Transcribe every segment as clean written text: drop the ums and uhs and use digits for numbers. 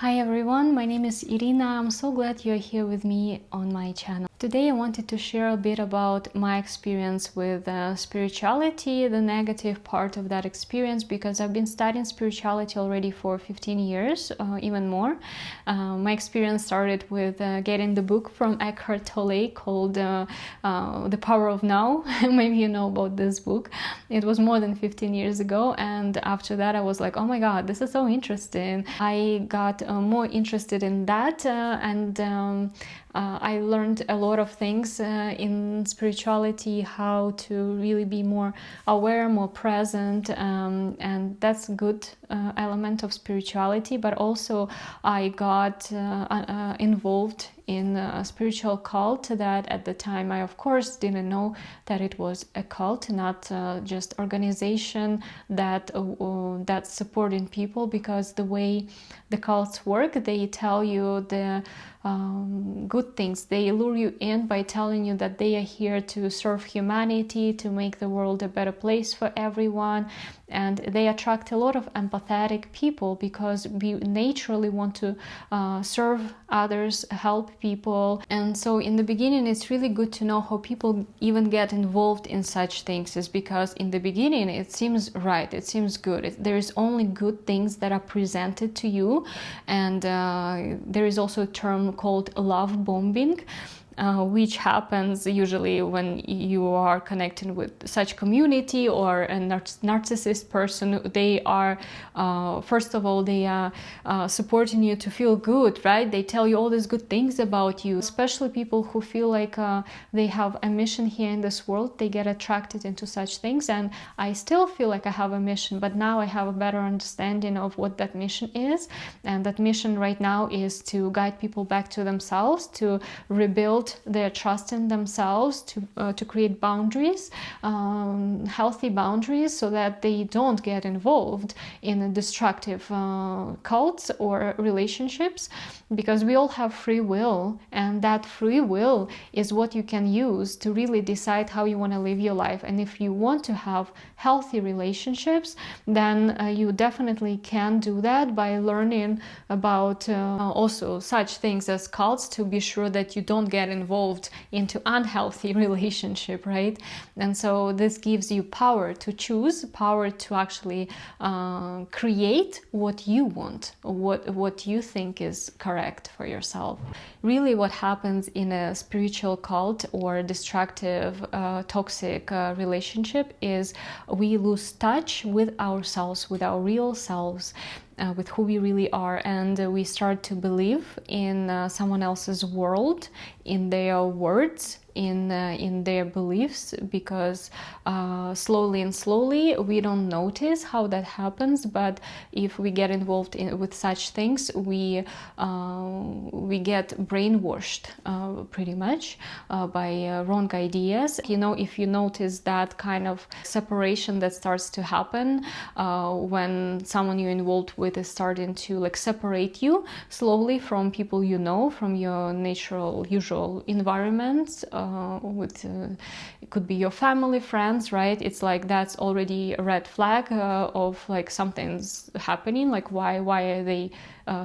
Hi everyone, my name is Irina. I'm so glad you're here with me on my channel. Today I wanted to share a bit about my experience with spirituality, the negative part of that experience, because I've been studying spirituality already for 15 years, even more. My experience started with getting the book from Eckhart Tolle called The Power of Now. Maybe you know about this book. It was more than 15 years ago, and after that I was like, oh my god, this is so interesting. I got more interested in that I learned a lot of things in spirituality, how to really be more aware, more present, and that's a good element of spirituality. But also I got involved in a spiritual cult that at the time I of course didn't know that it was a cult, not just organization that that's supporting people, because the way the cults work, they tell you the good things. They lure you in by telling you that they are here to serve humanity, to make the world a better place for everyone, and they attract a lot of empathetic people because we naturally want to serve others, help people. And so in the beginning it's really good to know how people even get involved in such things, is because in the beginning it seems right, it seems good, there is only good things that are presented to you. And there is also a term called love bombing, which happens usually when you are connecting with such community or a narcissist person. They are, first of all, they are supporting you to feel good, right? They tell you all these good things about you, especially people who feel like they have a mission here in this world. They get attracted into such things, and I still feel like I have a mission, but now I have a better understanding of what that mission is. And that mission right now is to guide people back to themselves, to rebuild their trust in themselves, to create boundaries, healthy boundaries, so that they don't get involved in destructive cults or relationships, because we all have free will, and that free will is what you can use to really decide how you want to live your life. And if you want to have healthy relationships, then you definitely can do that by learning about also such things as cults, to be sure that you don't get involved into unhealthy relationship, right? And so this gives you power to choose, power to actually create what you want, what you think is correct for yourself. Really what happens in a spiritual cult or destructive toxic relationship is we lose touch with ourselves, with our real selves, with who we really are, and we start to believe in someone else's world, in their words, in their beliefs, because slowly and slowly we don't notice how that happens. But if we get involved with such things, we get brainwashed pretty much by wrong ideas. You know, if you notice that kind of separation that starts to happen when someone you're involved with is starting to like separate you slowly from people you know, from your natural usual environments, it could be your family, friends, right? It's like that's already a red flag of like something's happening, like why are they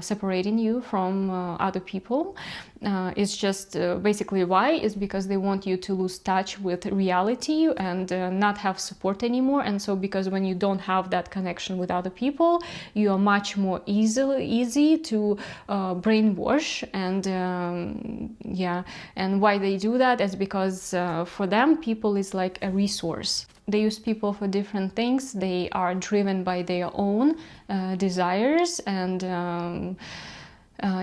separating you from other people. It's just basically why is because they want you to lose touch with reality and not have support anymore. And so because when you don't have that connection with other people, you are much more easy to brainwash. And yeah, and why they do that is because for them people is like a resource. They use people for different things. They are driven by their own desires, and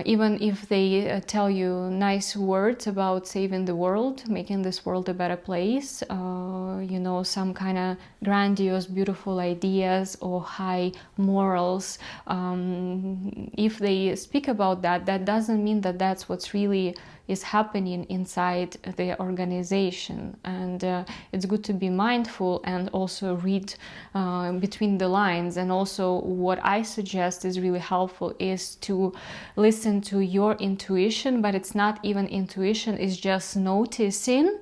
even if they tell you nice words about saving the world, making this world a better place, you know, some kind of grandiose, beautiful ideas or high morals, if they speak about that, that doesn't mean that that's what's really is happening inside the organization. And it's good to be mindful and also read between the lines. And also what I suggest is really helpful is to listen to your intuition, but it's not even intuition, it's just noticing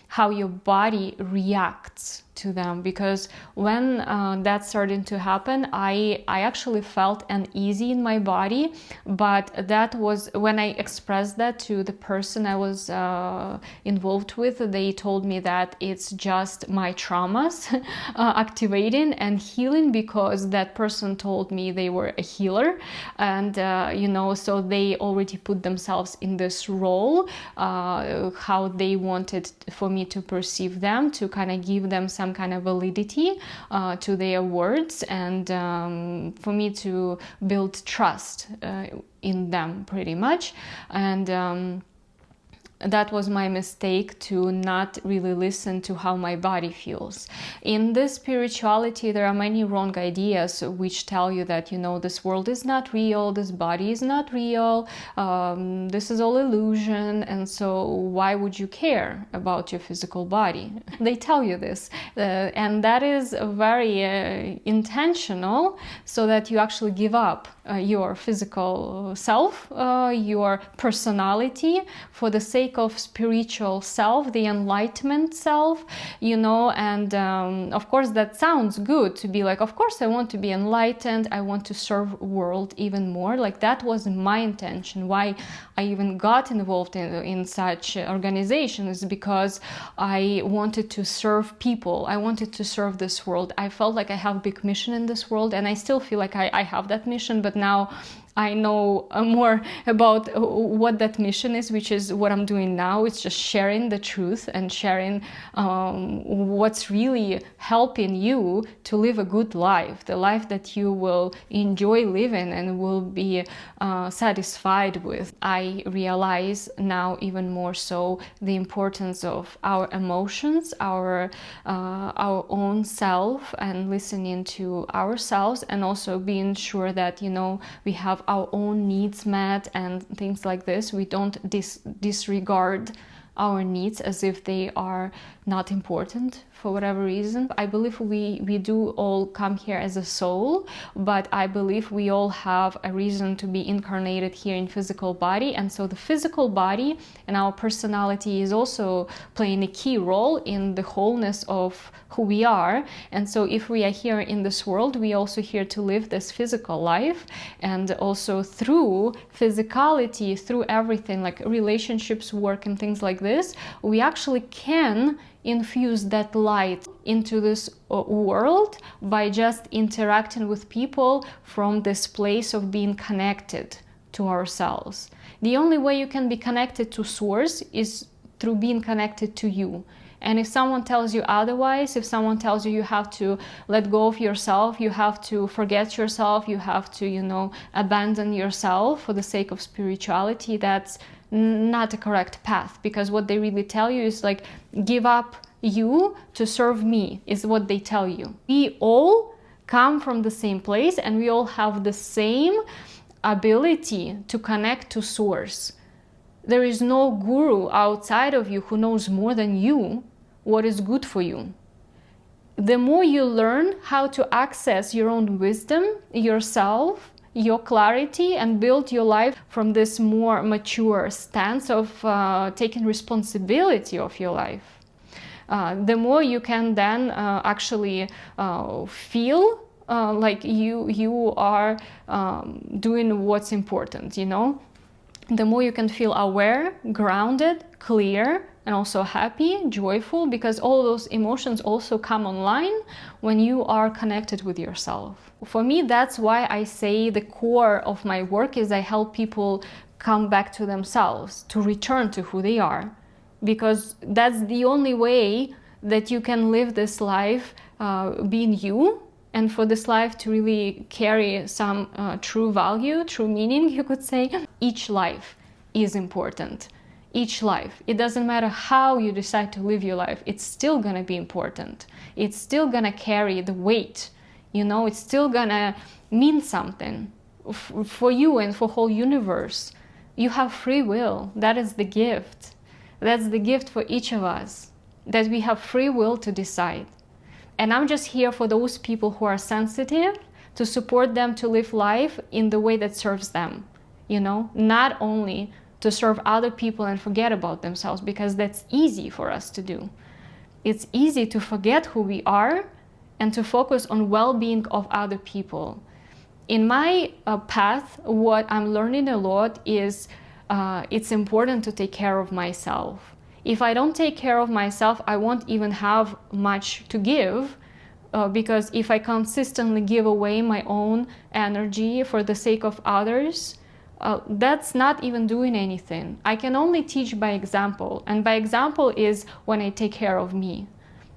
how your body reacts to them, because when that started to happen, I actually felt uneasy in my body. But that was when I expressed that to the person I was involved with. They told me that it's just my traumas activating and healing, because that person told me they were a healer, and so they already put themselves in this role, how they wanted for me to perceive them, to kind of give them some kind of validity to their words, and for me to build trust in them, pretty much. And that was my mistake, to not really listen to how my body feels. In this spirituality, there are many wrong ideas which tell you that, this world is not real, this body is not real, this is all illusion, and so why would you care about your physical body? They tell you this, and that is very intentional, so that you actually give up your physical self, your personality, for the sake of spiritual self, the enlightenment self, and of course that sounds good, to be like, of course I want to be enlightened, I want to serve world even more. Like, that was my intention, why I even got involved in such organizations, because I wanted to serve people, I wanted to serve this world. I felt like I have a big mission in this world, and I still feel like I have that mission, but now I know more about what that mission is, which is what I'm doing now. It's just sharing the truth and sharing what's really helping you to live a good life, the life that you will enjoy living and will be satisfied with. I realize now even more so the importance of our emotions, our own self, and listening to ourselves, and also being sure that, we have our own needs met and things like this. We don't disregard our needs as if they are not important for whatever reason. I believe we do all come here as a soul, but I believe we all have a reason to be incarnated here in physical body, and so the physical body and our personality is also playing a key role in the wholeness of who we are. And so if we are here in this world, we are also here to live this physical life, and also through physicality, through everything like relationships, work, and things like this, we actually can infuse that light into this world by just interacting with people from this place of being connected to ourselves. The only way you can be connected to source is through being connected to you. And if someone tells you otherwise, if someone tells you you have to let go of yourself, you have to forget yourself, you have to, abandon yourself for the sake of spirituality, that's not a correct path. Because what they really tell you is like, give up you to serve me, is what they tell you. We all come from the same place, and we all have the same ability to connect to source. There is no guru outside of you who knows more than you what is good for you. The more you learn how to access your own wisdom, yourself, your clarity, and build your life from this more mature stance of taking responsibility of your life, the more you can then actually feel like you are doing what's important, The more you can feel aware, grounded, clear, and also happy, joyful, because all those emotions also come online when you are connected with yourself. For me, that's why I say the core of my work is I help people come back to themselves, to return to who they are, because that's the only way that you can live this life being you, and for this life to really carry some true value, true meaning, you could say. Each life is important. Each life. It doesn't matter how you decide to live your life, it's still gonna be important. It's still gonna carry the weight, it's still gonna mean something for you and for whole universe. You have free will. That is the gift. That's the gift for each of us, that we have free will to decide. And I'm just here for those people who are sensitive, to support them to live life in the way that serves them, not only to serve other people and forget about themselves, because that's easy for us to do. it's easy to forget who we are and to focus on well-being of other people. In my path, what I'm learning a lot is it's important to take care of myself. If I don't take care of myself, I won't even have much to give, because if I consistently give away my own energy for the sake of others, that's not even doing anything. I can only teach by example, and by example is when I take care of me.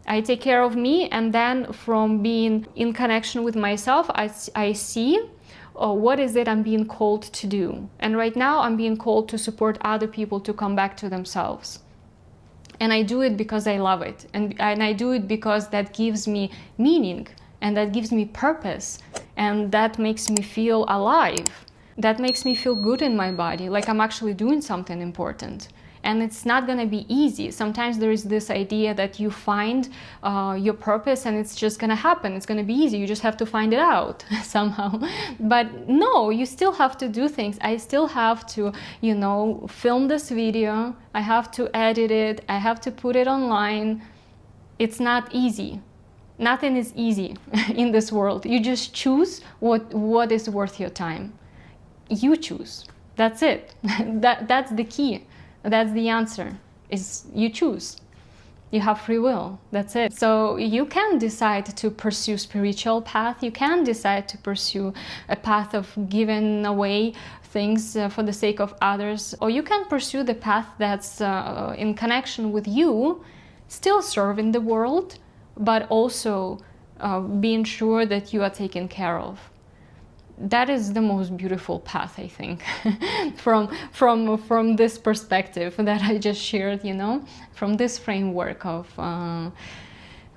I take care of me, and then from being in connection with myself, I see what is it I'm being called to do. And right now I'm being called to support other people to come back to themselves. And I do it because I love it. And I do it because that gives me meaning, and that gives me purpose, and that makes me feel alive. That makes me feel good in my body, like I'm actually doing something important. And it's not going to be easy. Sometimes there is this idea that you find your purpose and it's just going to happen. It's going to be easy. You just have to find it out somehow. But no, you still have to do things. I still have to, film this video. I have to edit it. I have to put it online. It's not easy. Nothing is easy in this world. You just choose what is worth your time. You choose. That's it. That's the key. That's the answer, is you choose. You have free will. That's it. So you can decide to pursue spiritual path. You can decide to pursue a path of giving away things for the sake of others. Or you can pursue the path that's in connection with you, still serving the world, but also being sure that you are taken care of. That is the most beautiful path, I think, from this perspective that I just shared, from this framework of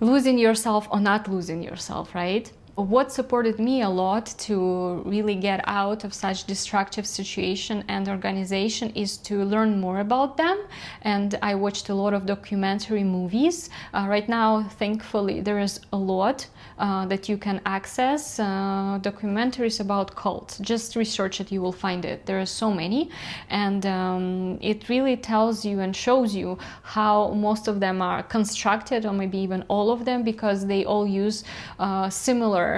losing yourself or not losing yourself, right? What supported me a lot to really get out of such destructive situation and organization is to learn more about them. And I watched a lot of documentary movies. Right now, thankfully, there is a lot that you can access. Documentaries about cults. Just research it, you will find it. There are so many. And it really tells you and shows you how most of them are constructed, or maybe even all of them, because they all use similar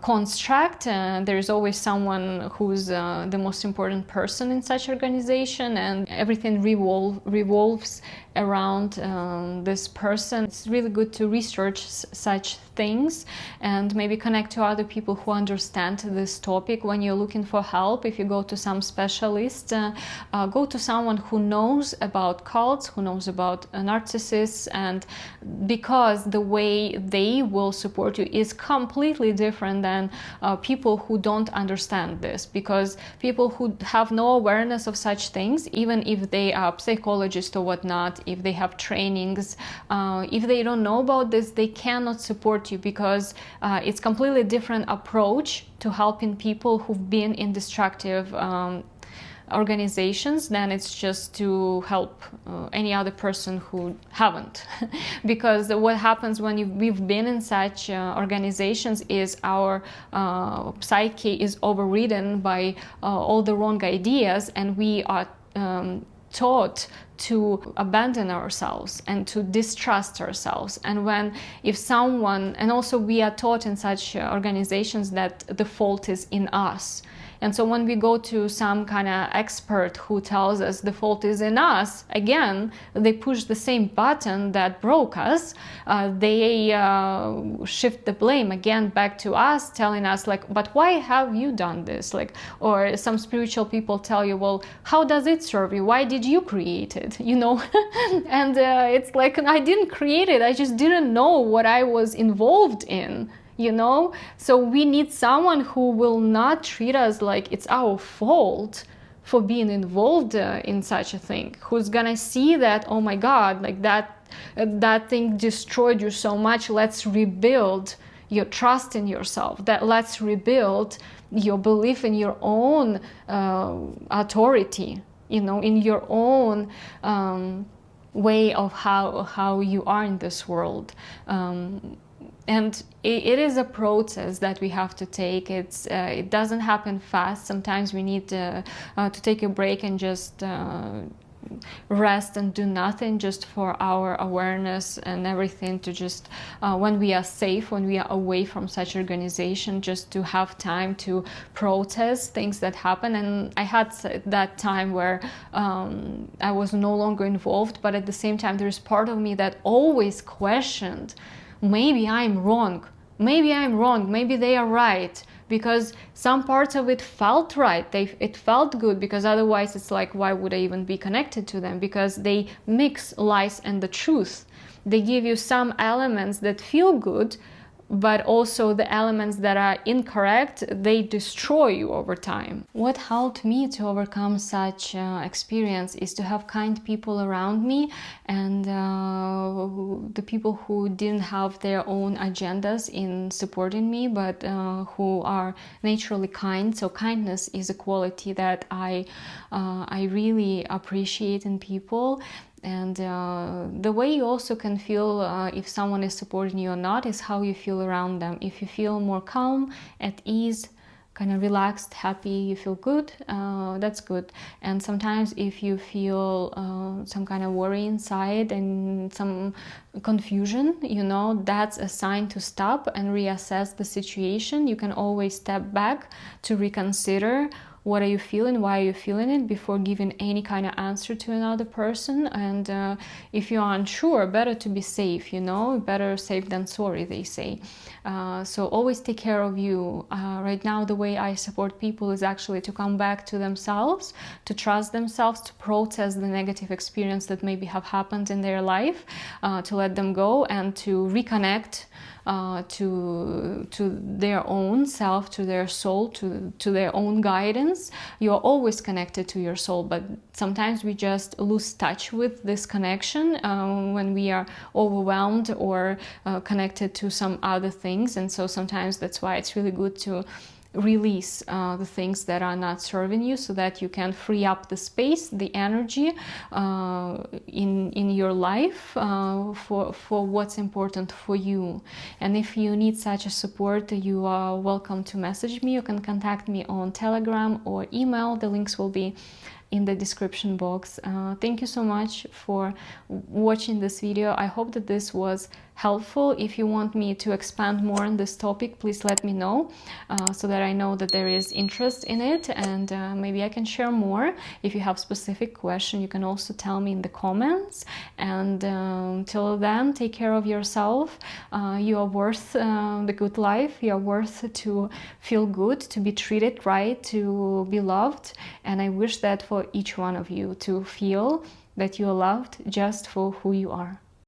construct. There is always someone who's the most important person in such organization, and everything revolves around this person. It's really good to research such things and maybe connect to other people who understand this topic. When you're looking for help, if you go to some specialist, go to someone who knows about cults, who knows about narcissists, and because the way they will support you is completely different than people who don't understand this, because people who have no awareness of such things, even if they are psychologists or whatnot, if they have trainings, if they don't know about this, they cannot support you, because it's completely different approach to helping people who've been in destructive organizations than it's just to help any other person who haven't. Because what happens when we've been in such organizations is our psyche is overridden by all the wrong ideas, and we are taught to abandon ourselves and to distrust ourselves. And if someone, and also we are taught in such organizations that the fault is in us. And so when we go to some kind of expert who tells us the fault is in us, again, they push the same button that broke us. They shift the blame again back to us, telling us like, but why have you done this? Or some spiritual people tell you, well, how does it serve you? Why did you create it? And it's like, I didn't create it. I just didn't know what I was involved in. So we need someone who will not treat us like it's our fault for being involved in such a thing, who's gonna see that, oh my God, like that thing destroyed you so much, let's rebuild your trust in yourself, let's rebuild your belief in your own authority, in your own way of how you are in this world. And it is a process that we have to take. It doesn't happen fast. Sometimes we need to take a break and just rest and do nothing just for our awareness and everything, to just when we are safe, when we are away from such organization, just to have time to process things that happen. And I had that time where I was no longer involved, but at the same time there's part of me that always questioned, maybe I'm wrong, maybe they are right, because some parts of it felt right, it felt good, because otherwise it's like, why would I even be connected to them? Because they mix lies and the truth. They give you some elements that feel good, but also the elements that are incorrect, they destroy you over time. What helped me to overcome such experience is to have kind people around me, and the people who didn't have their own agendas in supporting me, but who are naturally kind. So kindness is a quality that I really appreciate in people. And the way you also can feel if someone is supporting you or not is how you feel around them. If you feel more calm, at ease, kind of relaxed, happy, you feel good, that's good. And sometimes if you feel some kind of worry inside and some confusion, you know, that's a sign to stop and reassess the situation. You can always step back to reconsider, what are you feeling, why are you feeling it, before giving any kind of answer to another person. And if you are unsure, better to be safe, you know, better safe than sorry, they say. So always take care of you. Right now, the way I support people is actually to come back to themselves, to trust themselves, to process the negative experience that maybe have happened in their life, to let them go and to reconnect to their own self, to their soul, to their own guidance. You are always connected to your soul, but sometimes we just lose touch with this connection when we are overwhelmed or connected to some other things. And so sometimes that's why it's really good to release the things that are not serving you, so that you can free up the space, the energy in your life for what's important for you. And if you need such a support, you are welcome to message me. You can contact me on Telegram or email. The links will be in the description box. Thank you so much for watching this video. I hope that this was helpful. If you want me to expand more on this topic, please let me know, so that I know that there is interest in it, and maybe I can share more. If you have specific question, you can also tell me in the comments. And till then, take care of yourself. You are worth the good life. You are worth to feel good, to be treated right, to be loved. And I wish that for each one of you, to feel that you are loved just for who you are.